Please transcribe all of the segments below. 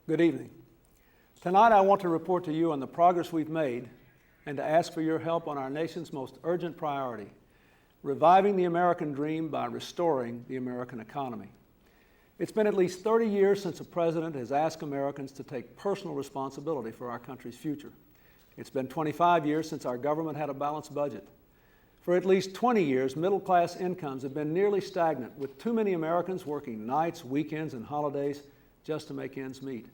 Good evening. Tonight I want to report to you on the progress we've made and to ask for your help on our nation's most urgent priority, reviving the American dream by restoring the American economy. It's been at least 30 years since a president has asked Americans to take personal responsibility for our country's future. It's been 25 years since our government had a balanced budget. For at least 20 years, middle-class incomes have been nearly stagnant, with too many Americans working nights, weekends, and holidays just to make ends meet.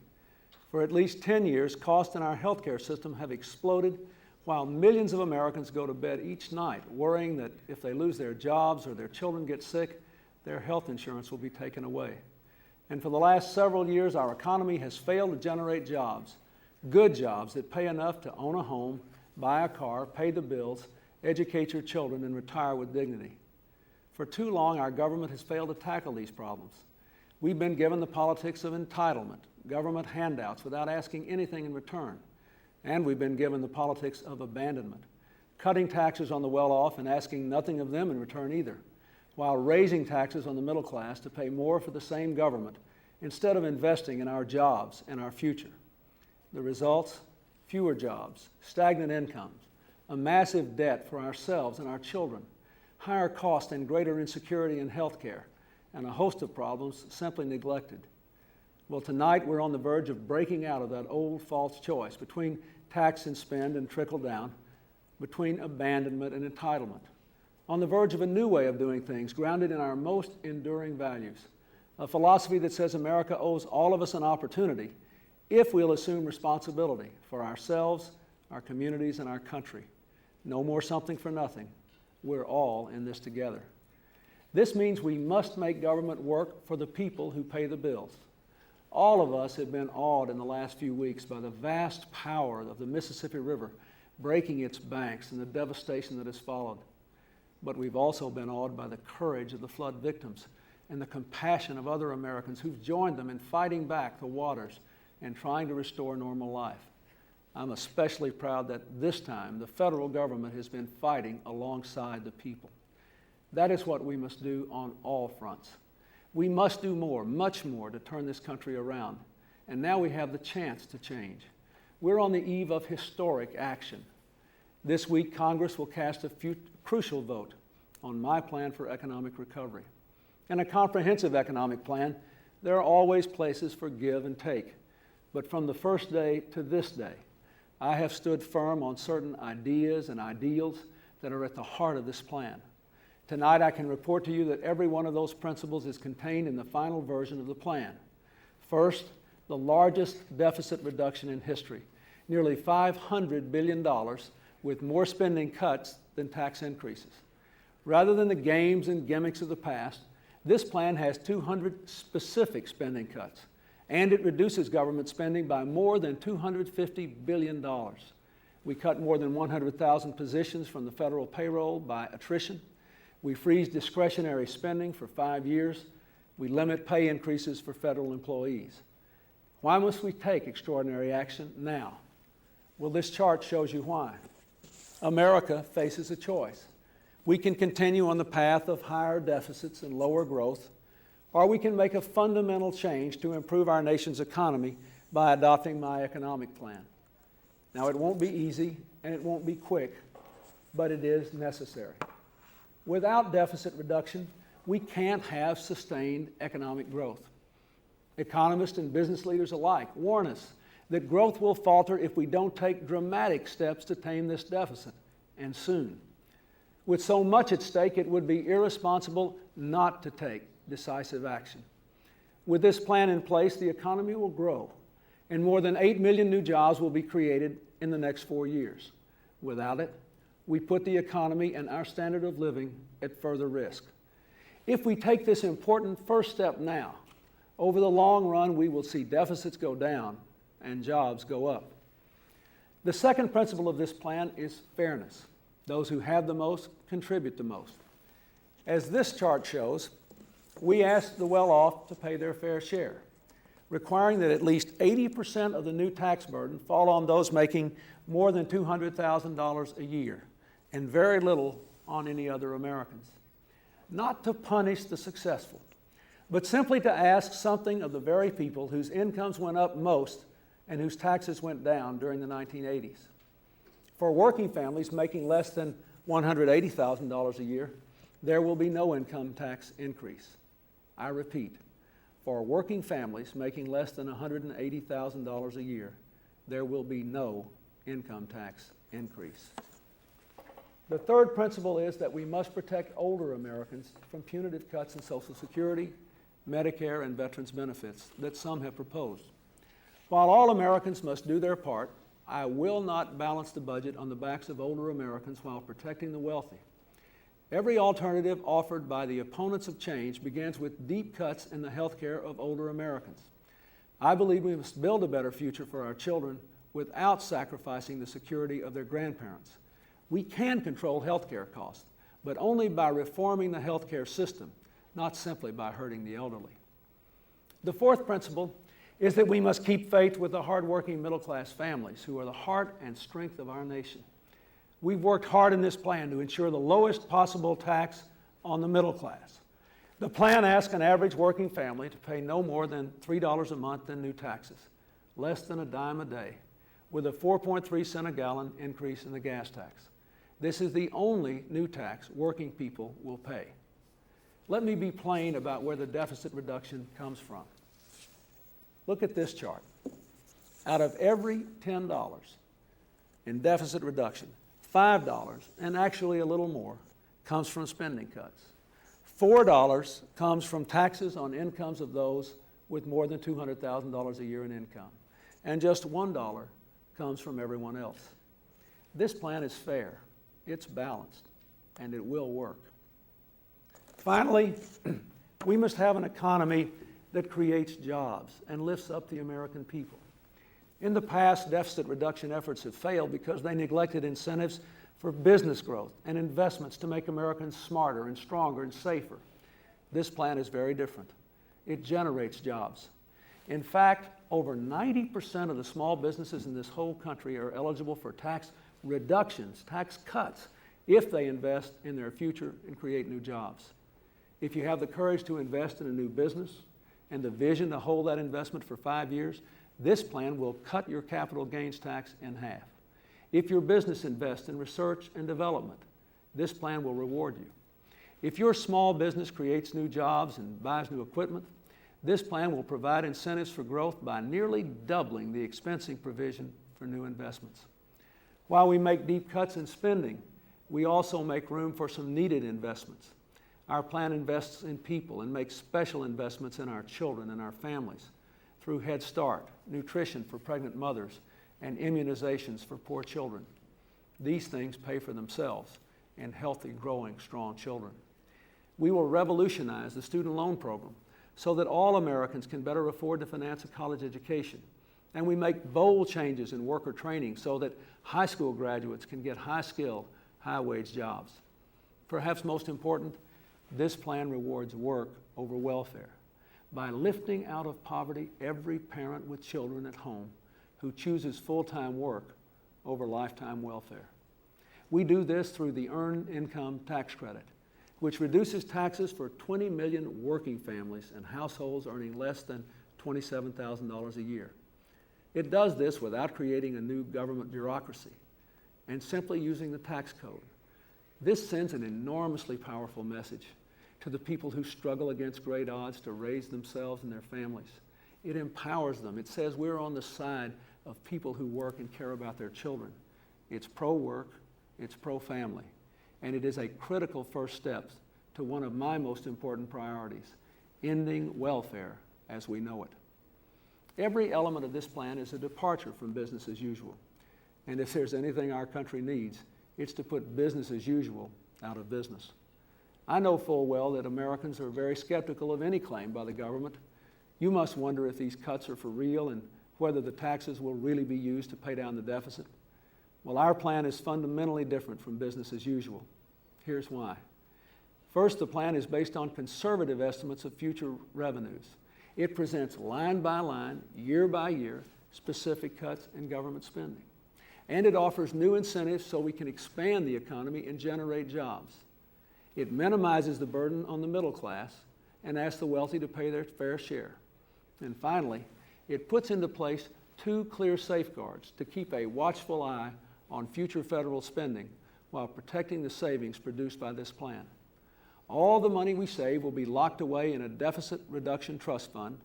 For at least 10 years, costs in our healthcare system have exploded, while millions of Americans go to bed each night worrying that if they lose their jobs or their children get sick, their health insurance will be taken away. And for the last several years, our economy has failed to generate jobs, good jobs that pay enough to own a home, buy a car, pay the bills, educate your children, and retire with dignity. For too long, our government has failed to tackle these problems. We've been given the politics of entitlement, government handouts without asking anything in return. And we've been given the politics of abandonment, cutting taxes on the well-off and asking nothing of them in return either, while raising taxes on the middle class to pay more for the same government instead of investing in our jobs and our future. The results? Fewer jobs, stagnant incomes, a massive debt for ourselves and our children, higher cost and greater insecurity in health care, and a host of problems simply neglected. Well, tonight we're on the verge of breaking out of that old false choice between tax and spend and trickle down, between abandonment and entitlement, on the verge of a new way of doing things grounded in our most enduring values, a philosophy that says America owes all of us an opportunity if we'll assume responsibility for ourselves, our communities, and our country. No more something for nothing. We're all in this together. This means we must make government work for the people who pay the bills. All of us have been awed in the last few weeks by the vast power of the Mississippi River breaking its banks and the devastation that has followed. But we've also been awed by the courage of the flood victims and the compassion of other Americans who've joined them in fighting back the waters and trying to restore normal life. I'm especially proud that this time the federal government has been fighting alongside the people. That is what we must do on all fronts. We must do more, much more, to turn this country around. And now we have the chance to change. We're on the eve of historic action. This week, Congress will cast a crucial vote on my plan for economic recovery. In a comprehensive economic plan, there are always places for give and take. But from the first day to this day, I have stood firm on certain ideas and ideals that are at the heart of this plan. Tonight I can report to you that every one of those principles is contained in the final version of the plan. First, the largest deficit reduction in history, nearly $500 billion with more spending cuts than tax increases. Rather than the games and gimmicks of the past, this plan has 200 specific spending cuts, and it reduces government spending by more than $250 billion. We cut more than 100,000 positions from the federal payroll by attrition. We freeze discretionary spending for 5 years. We limit pay increases for federal employees. Why must we take extraordinary action now? Well, this chart shows you why. America faces a choice. We can continue on the path of higher deficits and lower growth, or we can make a fundamental change to improve our nation's economy by adopting my economic plan. Now, it won't be easy and it won't be quick, but it is necessary. Without deficit reduction, we can't have sustained economic growth. Economists and business leaders alike warn us that growth will falter if we don't take dramatic steps to tame this deficit, and soon. With so much at stake, it would be irresponsible not to take decisive action. With this plan in place, the economy will grow, and more than 8 million new jobs will be created in the next 4 years. Without it, we put the economy and our standard of living at further risk. If we take this important first step now, over the long run, we will see deficits go down and jobs go up. The second principle of this plan is fairness. Those who have the most contribute the most. As this chart shows, we ask the well-off to pay their fair share, requiring that at least 80% of the new tax burden fall on those making more than $200,000 a year, and very little on any other Americans. Not to punish the successful, but simply to ask something of the very people whose incomes went up most and whose taxes went down during the 1980s. For working families making less than $180,000 a year, there will be no income tax increase. I repeat, for working families making less than $180,000 a year, there will be no income tax increase. The third principle is that we must protect older Americans from punitive cuts in Social Security, Medicare, and veterans benefits that some have proposed. While all Americans must do their part, I will not balance the budget on the backs of older Americans while protecting the wealthy. Every alternative offered by the opponents of change begins with deep cuts in the health care of older Americans. I believe we must build a better future for our children without sacrificing the security of their grandparents. We can control health care costs, but only by reforming the health care system, not simply by hurting the elderly. The fourth principle is that we must keep faith with the hardworking middle-class families who are the heart and strength of our nation. We've worked hard in this plan to ensure the lowest possible tax on the middle class. The plan asks an average working family to pay no more than $3 a month in new taxes, less than a dime a day, with a 4.3 cent a gallon increase in the gas tax. This is the only new tax working people will pay. Let me be plain about where the deficit reduction comes from. Look at this chart. Out of every $10 in deficit reduction, $5, and actually a little more, comes from spending cuts. $4 comes from taxes on incomes of those with more than $200,000 a year in income. And just $1 comes from everyone else. This plan is fair, it's balanced, and it will work. Finally, we must have an economy that creates jobs and lifts up the American people. In the past, deficit reduction efforts have failed because they neglected incentives for business growth and investments to make Americans smarter and stronger and safer. This plan is very different. It generates jobs. In fact, over 90% of the small businesses in this whole country are eligible for tax reductions, tax cuts, if they invest in their future and create new jobs. If you have the courage to invest in a new business and the vision to hold that investment for 5 years, this plan will cut your capital gains tax in half. If your business invests in research and development, this plan will reward you. If your small business creates new jobs and buys new equipment, this plan will provide incentives for growth by nearly doubling the expensing provision for new investments. While we make deep cuts in spending, we also make room for some needed investments. Our plan invests in people and makes special investments in our children and our families through Head Start, nutrition for pregnant mothers, and immunizations for poor children. These things pay for themselves in healthy, growing, strong children. We will revolutionize the student loan program so that all Americans can better afford to finance a college education. And we make bold changes in worker training so that high school graduates can get high-skilled, high-wage jobs. Perhaps most important, this plan rewards work over welfare by lifting out of poverty every parent with children at home who chooses full-time work over lifetime welfare. We do this through the Earned Income Tax Credit, which reduces taxes for 20 million working families and households earning less than $27,000 a year. It does this without creating a new government bureaucracy and simply using the tax code. This sends an enormously powerful message to the people who struggle against great odds to raise themselves and their families. It empowers them. It says we're on the side of people who work and care about their children. It's pro-work, it's pro-family, and it is a critical first step to one of my most important priorities, ending welfare as we know it. Every element of this plan is a departure from business as usual. And if there's anything our country needs, it's to put business as usual out of business. I know full well that Americans are very skeptical of any claim by the government. You must wonder if these cuts are for real and whether the taxes will really be used to pay down the deficit. Well, our plan is fundamentally different from business as usual. Here's why. First, the plan is based on conservative estimates of future revenues. It presents line by line, year by year, specific cuts in government spending. And it offers new incentives so we can expand the economy and generate jobs. It minimizes the burden on the middle class and ask the wealthy to pay their fair share. And finally, it puts into place 2 clear safeguards to keep a watchful eye on future federal spending while protecting the savings produced by this plan. All the money we save will be locked away in a deficit reduction trust fund,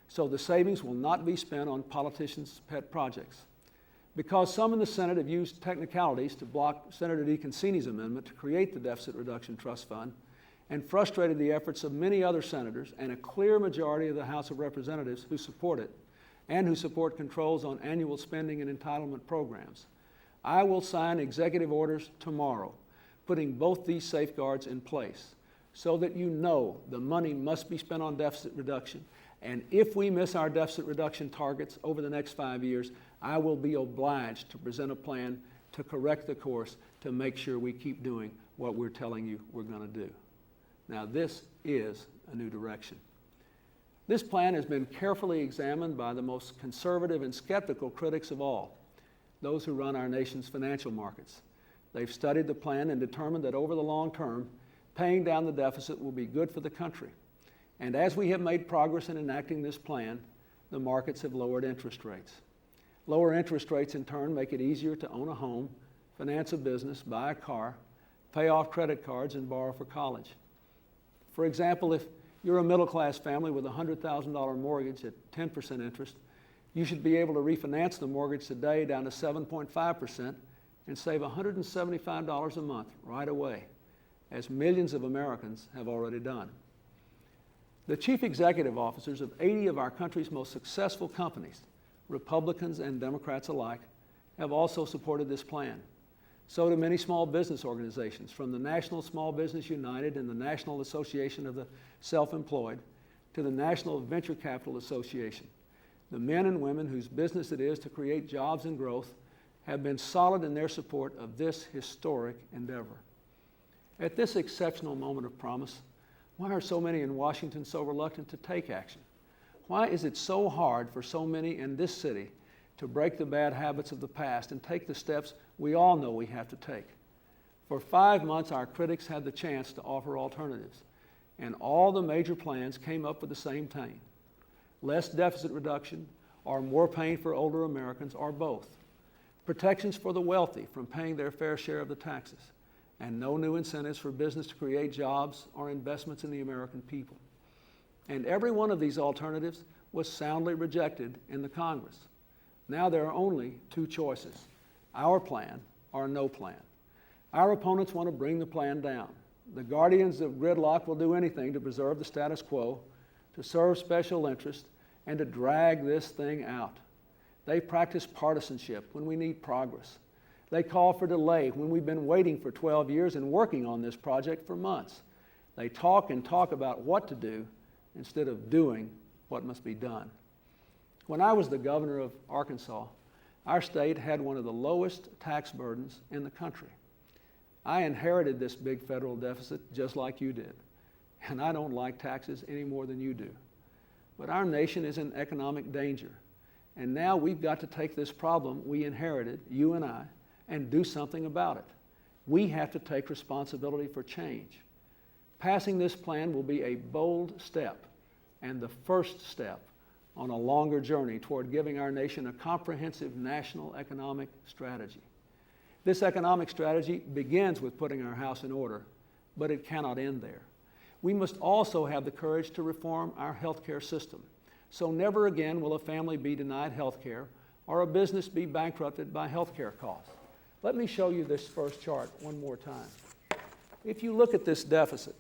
so the savings will not be spent on politicians' pet projects. Because some in the Senate have used technicalities to block Senator DeConcini's amendment to create the Deficit Reduction Trust Fund and frustrated the efforts of many other senators and a clear majority of the House of Representatives who support it and who support controls on annual spending and entitlement programs, I will sign executive orders tomorrow, putting both these safeguards in place so that you know the money must be spent on deficit reduction. And if we miss our deficit reduction targets over the next 5 years, I will be obliged to present a plan to correct the course to make sure we keep doing what we're telling you we're going to do. Now, this is a new direction. This plan has been carefully examined by the most conservative and skeptical critics of all, those who run our nation's financial markets. They've studied the plan and determined that over the long term, paying down the deficit will be good for the country. And as we have made progress in enacting this plan, the markets have lowered interest rates. Lower interest rates, in turn, make it easier to own a home, finance a business, buy a car, pay off credit cards, and borrow for college. For example, if you're a middle-class family with a $100,000 mortgage at 10% interest, you should be able to refinance the mortgage today down to 7.5% and save $175 a month right away, as millions of Americans have already done. The chief executive officers of 80 of our country's most successful companies, Republicans and Democrats alike, have also supported this plan. So do many small business organizations, from the National Small Business United and the National Association of the Self-Employed to the National Venture Capital Association. The men and women whose business it is to create jobs and growth have been solid in their support of this historic endeavor. At this exceptional moment of promise, why are so many in Washington so reluctant to take action? Why is it so hard for so many in this city to break the bad habits of the past and take the steps we all know we have to take? For 5 months, our critics had the chance to offer alternatives, and all the major plans came up with the same thing: less deficit reduction, or more pain for older Americans, or both. Protections for the wealthy from paying their fair share of the taxes, and no new incentives for business to create jobs or investments in the American people. And every one of these alternatives was soundly rejected in the Congress. Now there are only 2 choices: our plan or no plan. Our opponents want to bring the plan down. The guardians of gridlock will do anything to preserve the status quo, to serve special interests, and to drag this thing out. They practice partisanship when we need progress. They call for delay when we've been waiting for 12 years and working on this project for months. They talk and talk about what to do instead of doing what must be done. When I was the governor of Arkansas, our state had one of the lowest tax burdens in the country. I inherited this big federal deficit just like you did, and I don't like taxes any more than you do. But our nation is in economic danger, and now we've got to take this problem we inherited, you and I, and do something about it. We have to take responsibility for change. Passing this plan will be a bold step and the first step on a longer journey toward giving our nation a comprehensive national economic strategy. This economic strategy begins with putting our house in order, but it cannot end there. We must also have the courage to reform our healthcare system, so never again will a family be denied healthcare or a business be bankrupted by healthcare costs. Let me show you this first chart one more time. If you look at this deficit,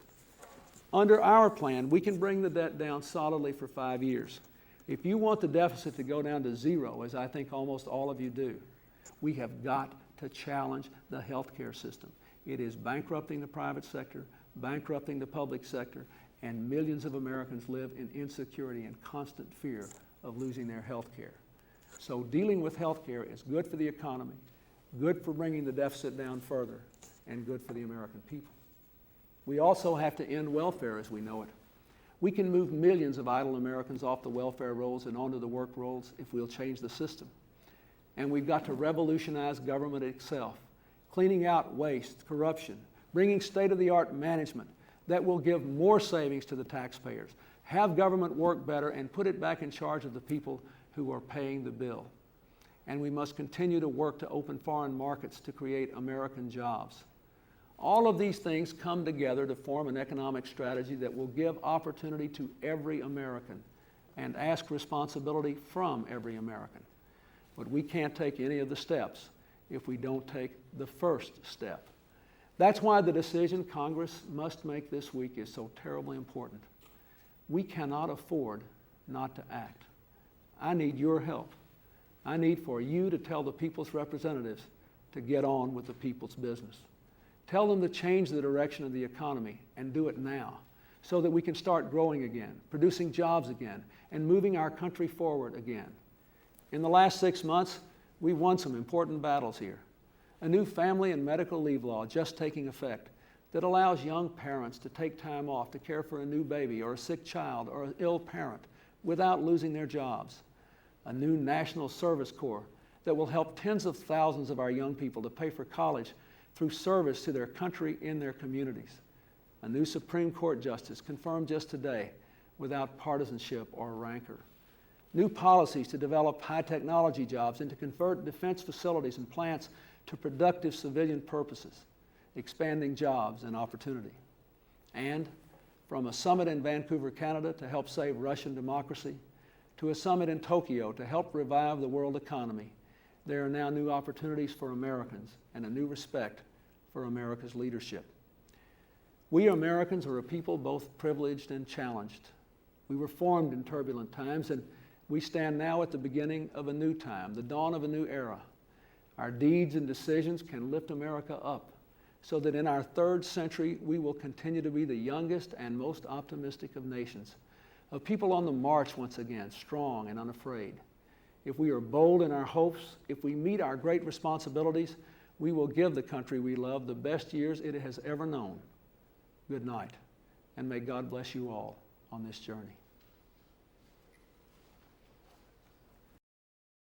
under our plan, we can bring the debt down solidly for 5 years. If you want the deficit to go down to 0, as I think almost all of you do, we have got to challenge the healthcare system. It is bankrupting the private sector, bankrupting the public sector, and millions of Americans live in insecurity and constant fear of losing their health care. So dealing with health care is good for the economy, good for bringing the deficit down further, and good for the American people. We also have to end welfare as we know it. We can move millions of idle Americans off the welfare rolls and onto the work rolls if we'll change the system. And we've got to revolutionize government itself, cleaning out waste, corruption, bringing state-of-the-art management, that will give more savings to the taxpayers, have government work better, and put it back in charge of the people who are paying the bill. And we must continue to work to open foreign markets to create American jobs. All of these things come together to form an economic strategy that will give opportunity to every American and ask responsibility from every American. But we can't take any of the steps if we don't take the first step. That's why the decision Congress must make this week is so terribly important. We cannot afford not to act. I need your help. I need for you to tell the people's representatives to get on with the people's business. Tell them to change the direction of the economy and do it now so that we can start growing again, producing jobs again, and moving our country forward again. In the last 6 months, we've won some important battles here. A new family and medical leave law just taking effect that allows young parents to take time off to care for a new baby or a sick child or an ill parent without losing their jobs. A new National Service Corps that will help tens of thousands of our young people to pay for college through service to their country in their communities. A new Supreme Court justice confirmed just today without partisanship or rancor. New policies to develop high technology jobs and to convert defense facilities and plants to productive civilian purposes, expanding jobs and opportunity. And from a summit in Vancouver, Canada to help save Russian democracy, to a summit in Tokyo to help revive the world economy, there are now new opportunities for Americans and a new respect for America's leadership. We Americans are a people both privileged and challenged. We were formed in turbulent times, and we stand now at the beginning of a new time, the dawn of a new era. Our deeds and decisions can lift America up so that in our third century we will continue to be the youngest and most optimistic of nations, of people on the march once again, strong and unafraid. If we are bold in our hopes, if we meet our great responsibilities, we will give the country we love the best years it has ever known. Good night, and may God bless you all on this journey.